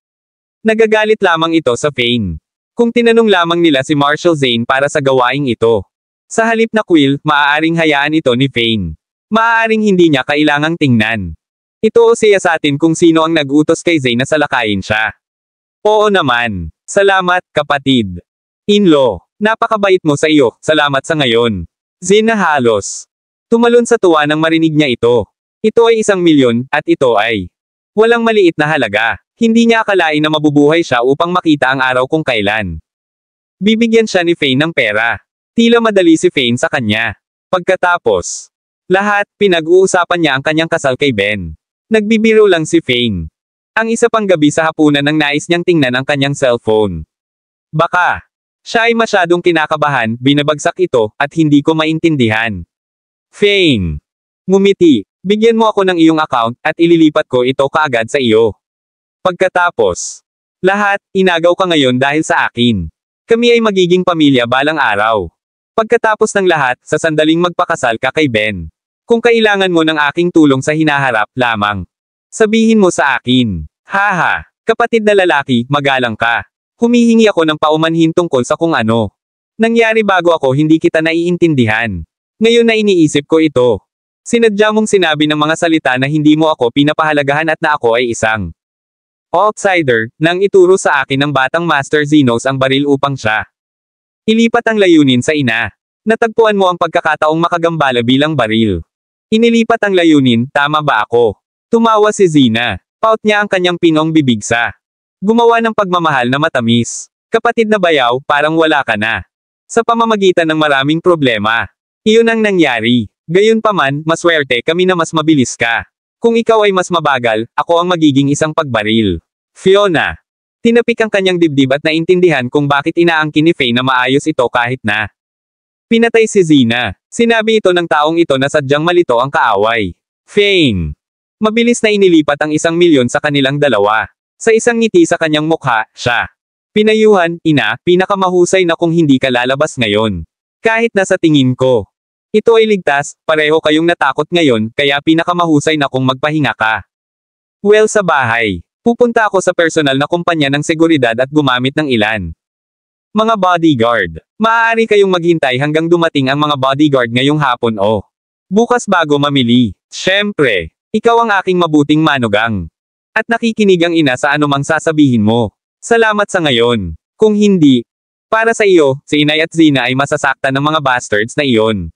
Nagagalit lamang ito sa Fane. Kung tinanong lamang nila si Marshall Zane para sa gawaing ito. Sa halip na Quill, maaaring hayaan ito ni Fane. Maaaring hindi niya kailangang tingnan. Ito o siya sa atin kung sino ang nag-utos kay Zane na salakayin siya. Oo naman. Salamat, kapatid. In-law, napakabait mo sa iyo, salamat sa ngayon. Zane na halos tumalon sa tuwa nang marinig niya ito. Ito ay 1,000,000, at ito ay walang maliit na halaga. Hindi niya akalain na mabubuhay siya upang makita ang araw kung kailan bibigyan siya ni Fane ng pera. Tila madali si Fane sa kanya. Pagkatapos lahat, pinag-uusapan niya ang kanyang kasal kay Ben. Nagbibiro lang si Fane. Ang isa pang gabi sa hapunan nang nais niyang tingnan ang kanyang cellphone. Baka siya ay masyadong kinakabahan, binabagsak ito, at hindi ko maintindihan. Fane. Ngumiti. Bigyan mo ako ng iyong account, at ililipat ko ito kaagad sa iyo. Pagkatapos lahat, inagaw ka ngayon dahil sa akin. Kami ay magiging pamilya balang araw. Pagkatapos ng lahat, sa sandaling magpakasal ka kay Ben. Kung kailangan mo ng aking tulong sa hinaharap, lamang sabihin mo sa akin. Haha, kapatid na lalaki, magalang ka. Humihingi ako ng paumanhin tungkol sa kung ano nangyari bago ako hindi kita naiintindihan. Ngayon na iniisip ko ito. Sinadya mong sinabi ng mga salita na hindi mo ako pinapahalagahan at na ako ay isang outsider, nang ituro sa akin ng batang Master Zenos ang baril upang siya ilipat ang layunin sa ina. Natagpuan mo ang pagkakataong makagambala bilang baril. Inilipat ang layunin, tama ba ako? Tumawa si Zina. Paut niya ang kanyang pinong bibigsa. Gumawa ng pagmamahal na matamis. Kapatid na bayaw, parang wala ka na. Sa pamamagitan ng maraming problema. Iyon ang nangyari. Gayunpaman, maswerte kami na mas mabilis ka. Kung ikaw ay mas mabagal, ako ang magiging isang pagbaril. Fiona. Tinapik ang kanyang dibdib at naintindihan kung bakit inaangkin ni Fane na maayos ito kahit na pinatay si Zina. Sinabi ito ng taong ito na sadyang malito ang kaaway. Fane. Mabilis na inilipat ang 1,000,000 sa kanilang dalawa. Sa isang ngiti sa kanyang mukha, siya pinayuhan, ina, pinakamahusay na kung hindi ka lalabas ngayon. Kahit na sa tingin ko ito ay ligtas, pareho kayong natakot ngayon, kaya pinakamahusay na kung magpahinga ka. Well, sa bahay. Pupunta ako sa personal na kumpanya ng seguridad at gumamit ng ilan mga bodyguard. Maaari kayong maghintay hanggang dumating ang mga bodyguard ngayong hapon o bukas bago mamili. Siyempre, ikaw ang aking mabuting manugang. At nakikinig ang ina sa anumang sasabihin mo. Salamat sa ngayon. Kung hindi, para sa iyo, si Inay at Zina ay masasaktan ng mga bastards na iyon.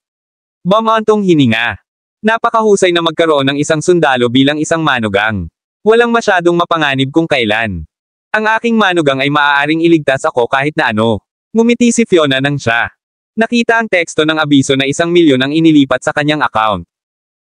Bamantong hininga. Napakahusay na magkaroon ng isang sundalo bilang isang manugang. Walang masyadong mapanganib kung kailan ang aking manugang ay maaaring iligtas ako kahit na ano. Ngumiti si Fiona nang siya nakita ang teksto ng abiso na 1,000,000 ang inilipat sa kanyang account.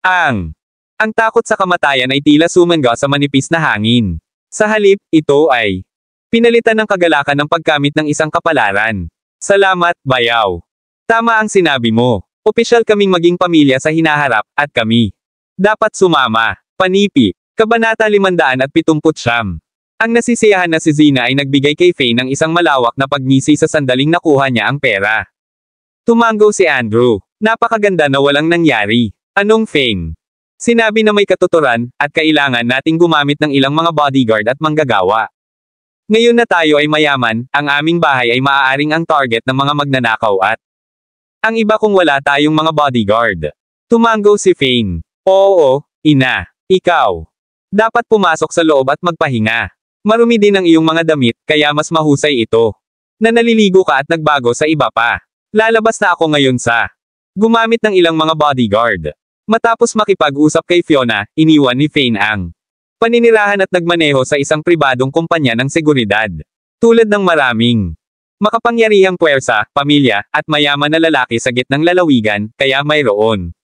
Ang takot sa kamatayan ay tila sumangga sa manipis na hangin. Sa halip, ito ay pinalitan ng kagalakan ng pagkamit ng isang kapalaran. Salamat, bayaw. Tama ang sinabi mo. Opisyal kaming maging pamilya sa hinaharap, at kami dapat sumama. Panipi. Kabanata 579. Ang nasisiyahan na si Zina ay nagbigay kay Faye ng isang malawak na pagngisi sa sandaling nakuha niya ang pera. Tumango si Andrew. Napakaganda na walang nangyari. Anong Faye? Sinabi na may katuturan, at kailangan nating gumamit ng ilang mga bodyguard at manggagawa. Ngayon na tayo ay mayaman, ang aming bahay ay maaaring ang target ng mga magnanakaw at ang iba kung wala tayong mga bodyguard. Tumango si Faye. Oo, ina. Ikaw. Dapat pumasok sa loob at magpahinga. Marumi din ang iyong mga damit, kaya mas mahusay ito. Na naliligo ka at nagbago sa iba pa. Lalabas na ako ngayon sa gumamit ng ilang mga bodyguard. Matapos makipag-usap kay Fiona, iniwan ni Faye ang paninirahan at nagmaneho sa isang pribadong kumpanya ng seguridad. Tulad ng maraming makapangyarihang puwersa, pamilya, at mayaman na lalaki sa gitnang lalawigan, kaya mayroon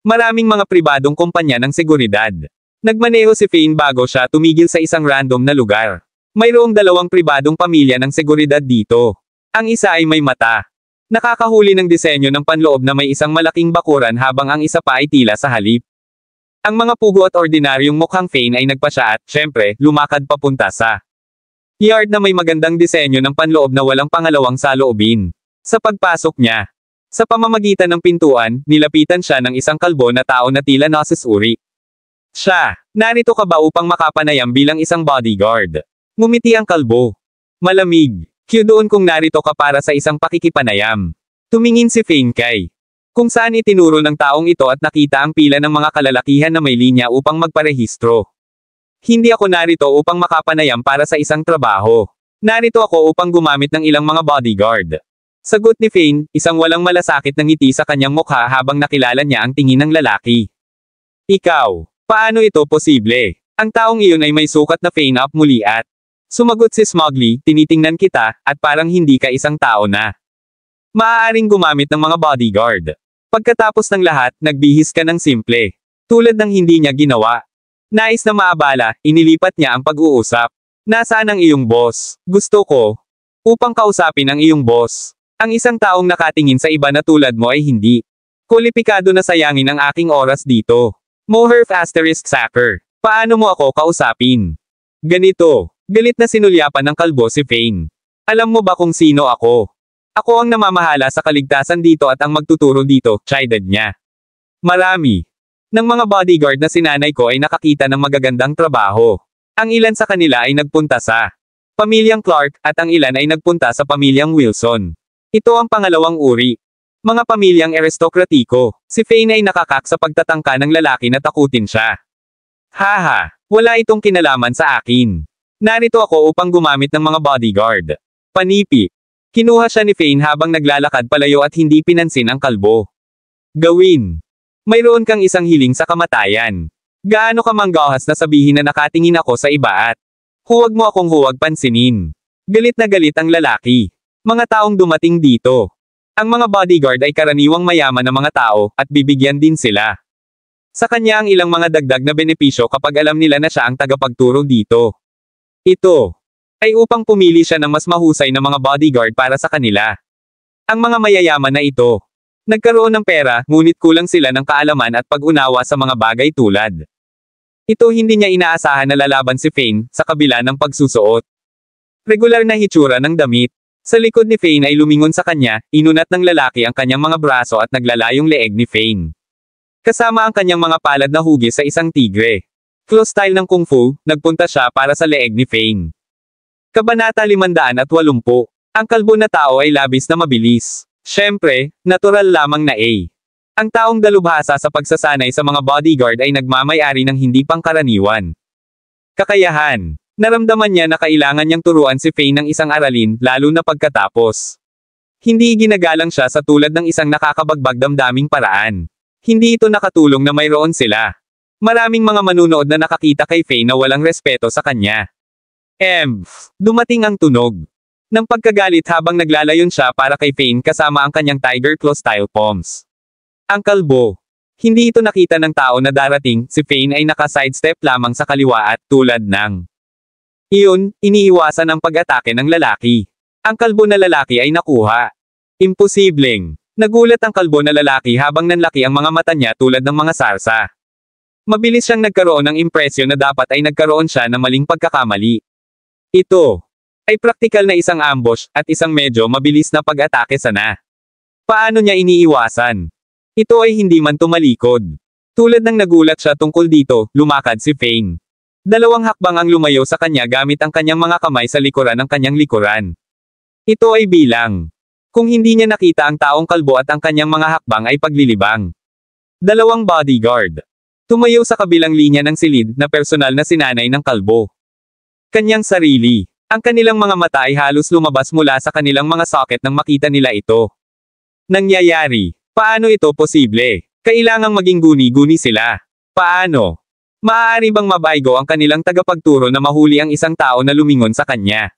maraming mga pribadong kumpanya ng seguridad. Nagmaneho si Faye bago siya tumigil sa isang random na lugar. Mayroong dalawang pribadong pamilya ng seguridad dito. Ang isa ay may mata. Nakakahuli ng disenyo ng panloob na may isang malaking bakuran habang ang isa pa ay tila sa halip. Ang mga pugo at ordinaryong mukhang Faye ay nagpasya at, syempre, lumakad papunta sa yard na may magandang disenyo ng panloob na walang pangalawang saloobin. Sa pagpasok niya, sa pamamagitan ng pintuan, nilapitan siya ng isang kalbo na tao na tila nasusuri. Siya, narito ka ba upang makapanayam bilang isang bodyguard? Ngumiti ang kalbo. Malamig. Cue doon kung narito ka para sa isang pakikipanayam. Tumingin si Faye kay kung saan itinuro ng taong ito at nakita ang pila ng mga kalalakihan na may linya upang magparehistro. Hindi ako narito upang makapanayam para sa isang trabaho. Narito ako upang gumamit ng ilang mga bodyguard. Sagot ni Faye, isang walang malasakit na ngiti sa kanyang mukha habang nakilala niya ang tingin ng lalaki. Ikaw, paano ito posible? Ang taong iyon ay may sukat na Faye up muli at sumagot si Smugly, tinitingnan kita, at parang hindi ka isang tao na maaaring gumamit ng mga bodyguard. Pagkatapos ng lahat, nagbihis ka ng simple. Tulad ng hindi niya ginawa. Nais na maabala, inilipat niya ang pag-uusap. Nasaan ang iyong boss? Gusto ko upang kausapin ang iyong boss. Ang isang taong nakatingin sa iba na tulad mo ay hindi kwalipikado na sayangin ang aking oras dito. Moherf asterisk sacker. Paano mo ako kausapin? Ganito. Galit na sinulyapan ng kalbo si Faye. Alam mo ba kung sino ako? Ako ang namamahala sa kaligtasan dito at ang magtuturo dito, chided niya. Marami ng mga bodyguard na sinanay ko ay nakakita ng magagandang trabaho. Ang ilan sa kanila ay nagpunta sa pamilyang Clark, at ang ilan ay nagpunta sa pamilyang Wilson. Ito ang pangalawang uri. Mga pamilyang aristokratiko. Si Faye ay nakakak sa pagtatangka ng lalaki na takutin siya. Haha, wala itong kinalaman sa akin. Narito ako upang gumamit ng mga bodyguard. Panipi. Kinuha siya ni Faye habang naglalakad palayo at hindi pinansin ang kalbo. Gawin. Mayroon kang isang hiling sa kamatayan. Gaano ka manggahas na sabihin na nakatingin ako sa iba at huwag mo akong huwag pansinin. Galit na galit ang lalaki. Mga taong dumating dito. Ang mga bodyguard ay karaniwang mayaman na mga tao, at bibigyan din sila sa kanya ang ilang mga dagdag na benepisyo kapag alam nila na siya ang tagapagturo dito. Ito ay upang pumili siya ng mas mahusay na mga bodyguard para sa kanila. Ang mga mayayaman na ito nagkaroon ng pera, ngunit kulang sila ng kaalaman at pag-unawa sa mga bagay tulad. Ito hindi niya inaasahan na lalaban si Faye sa kabila ng pagsusuot. Regular na hitsura ng damit. Sa likod ni Faye ay lumingon sa kanya, inunat ng lalaki ang kanyang mga braso at naglalayong leeg ni Faye. Kasama ang kanyang mga palad na hugis sa isang tigre. Claw style ng kung fu, nagpunta siya para sa leeg ni Faye. Kabanata 580. Ang kalbo na tao ay labis na mabilis. Siyempre, natural lamang na A. Ang taong dalubhasa sa pagsasanay sa mga bodyguard ay nagmamay-ari ng hindi pangkaraniwan kakayahan. Naramdaman niya na kailangan niyang turuan si Faye ng isang aralin, lalo na pagkatapos. Hindi ginagalang siya sa tulad ng isang nakakabagbag damdaming paraan. Hindi ito nakatulong na mayroon sila. Maraming mga manunood na nakakita kay Faye na walang respeto sa kanya. Dumating ang tunog ng pagkagalit habang naglalayon siya para kay Faye kasama ang kanyang Tiger Claw style palms. Ang kalbo. Hindi ito nakita ng tao na darating, si Faye ay naka-sidestep lamang sa kaliwa at tulad ng iyon, iniiwasan ang pag-atake ng lalaki. Ang kalbo na lalaki ay nakuha. Imposibleng. Nagulat ang kalbo na lalaki habang nanlaki ang mga mata niya tulad ng mga sarsa. Mabilis siyang nagkaroon ng impresyon na dapat ay nagkaroon siya ng maling pagkakamali. Ito ay praktikal na isang ambush at isang medyo mabilis na pag-atake sana. Paano niya iniiwasan? Ito ay hindi man tumalikod. Tulad ng nagulat siya tungkol dito, lumakad si Fane. Dalawang hakbang ang lumayo sa kanya gamit ang kanyang mga kamay sa likuran ng kanyang likuran. Ito ay bilang. Kung hindi niya nakita ang taong kalbo at ang kanyang mga hakbang ay paglilibang. Dalawang bodyguard. Tumayo sa kabilang linya ng silid na personal na sinanay ng kalbo. Kanyang sarili. Ang kanilang mga mata ay halos lumabas mula sa kanilang mga socket nang makita nila ito. Nangyayari. Paano ito posible? Kailangang maging guni-guni sila. Paano? Maaari bang mabaygo ang kanilang tagapagturo na mahuli ang isang tao na lumingon sa kanya?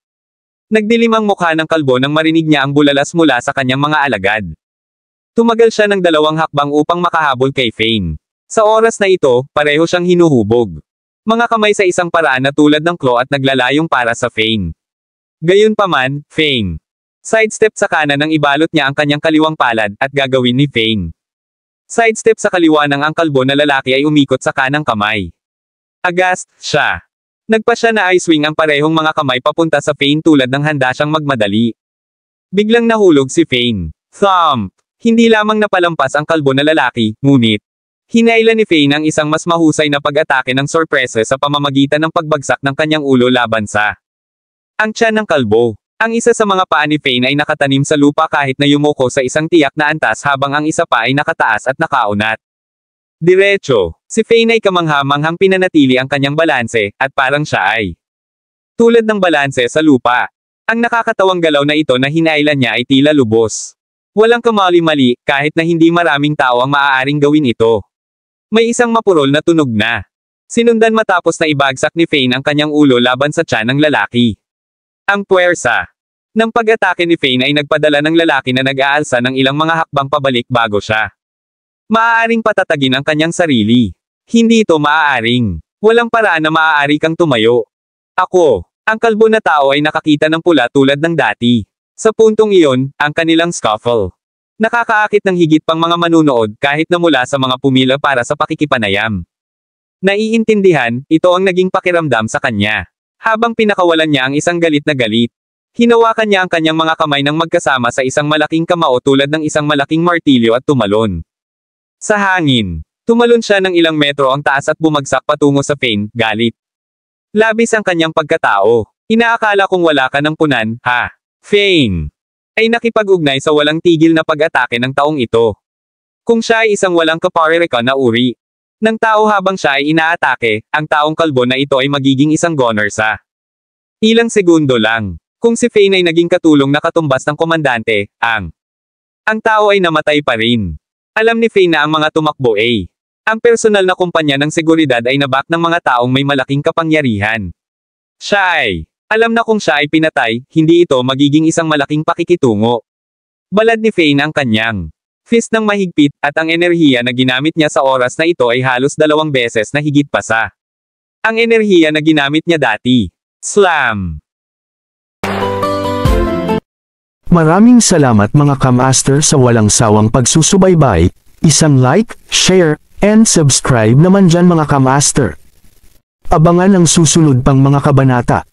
Nagdilim ang mukha ng kalbo nang marinig niya ang bulalas mula sa kanyang mga alagad. Tumagal siya ng 2 hakbang upang makahabol kay Fane. Sa oras na ito, pareho siyang hinuhubog. Mga kamay sa isang paraan na tulad ng claw at naglalayong para sa Fane. Gayunpaman, Fane. Sidestep sa kanan nang ibalot niya ang kanyang kaliwang palad at gagawin ni Fane. Sidestep sa kaliwa ng ang kalbo na lalaki ay umikot sa kanang kamay. Aghast siya. Nagpa siya na i-swing ang parehong mga kamay papunta sa Fane tulad ng handa siyang magmadali. Biglang nahulog si Fane. Thump! Hindi lamang napalampas ang kalbo na lalaki, ngunit hinailan ni Fane ang isang mas mahusay na pag-atake ng sorpresa sa pamamagitan ng pagbagsak ng kanyang ulo laban sa ang tiyan ng kalbo. Ang isa sa mga paa ni Fane ay nakatanim sa lupa kahit na yumuko sa isang tiyak na antas habang ang isa pa ay nakataas at nakaunat. Diretso. Si Fane ay kamangha-manghang pinanatili ang kanyang balanse, at parang siya ay tulad ng balanse sa lupa. Ang nakakatawang galaw na ito na hinailan niya ay tila lubos. Walang kamali-mali, kahit na hindi maraming tao ang maaaring gawin ito. May isang mapurol na tunog na. Sinundan matapos na ibagsak ni Fane ang kanyang ulo laban sa tiyan ng lalaki. Ang puwersa ng pag-atake ni Fane ay nagpadala ng lalaki na nag-aalsa ng ilang mga hakbang pabalik bago siya maaaring patatagin ang kanyang sarili. Hindi ito maaaring. Walang paraan na maaari kang tumayo. Ako, ang kalbo na tao ay nakakita ng pula tulad ng dati. Sa puntong iyon, ang kanilang scuffle. Nakakaakit ng higit pang mga manunood kahit na mula sa mga pumila para sa pakikipanayam. Naiintindihan, ito ang naging pakiramdam sa kanya. Habang pinakawalan niya ang isang galit na galit. Hinawakan niya ang kanyang mga kamay ng magkasama sa isang malaking kamao tulad ng isang malaking martilyo at tumalon. Sa hangin. Tumalon siya ng ilang metro ang taas at bumagsak patungo sa Fane, galit. Labis ang kanyang pagkatao. Inaakala kong wala ka ng punan, ha? Fane ay nakipag-ugnay sa walang tigil na pag-atake ng taong ito. Kung siya ay isang walang kaparerekan na uri ng tao habang siya ay inaatake, ang taong kalbo na ito ay magiging isang goner sa ilang segundo lang. Kung si Fane ay naging katulong na katumbas ng komandante, ang tao ay namatay pa rin. Alam ni Fane na ang mga tumakbo ay ang personal na kumpanya ng seguridad ay nabak ng mga taong may malaking kapangyarihan. Siya ay alam na kung siya ay pinatay, hindi ito magiging isang malaking pakikitungo. Balad ni Fane ang kanyang fist ng mahigpit, at ang enerhiya na ginamit niya sa oras na ito ay halos 2 beses na higit pa sa ang enerhiya na ginamit niya dati. Slam! Maraming salamat mga ka-master sa walang sawang pagsusubaybay. Isang like, share, and subscribe naman dyan mga ka-master. Abangan ang susunod pang mga kabanata.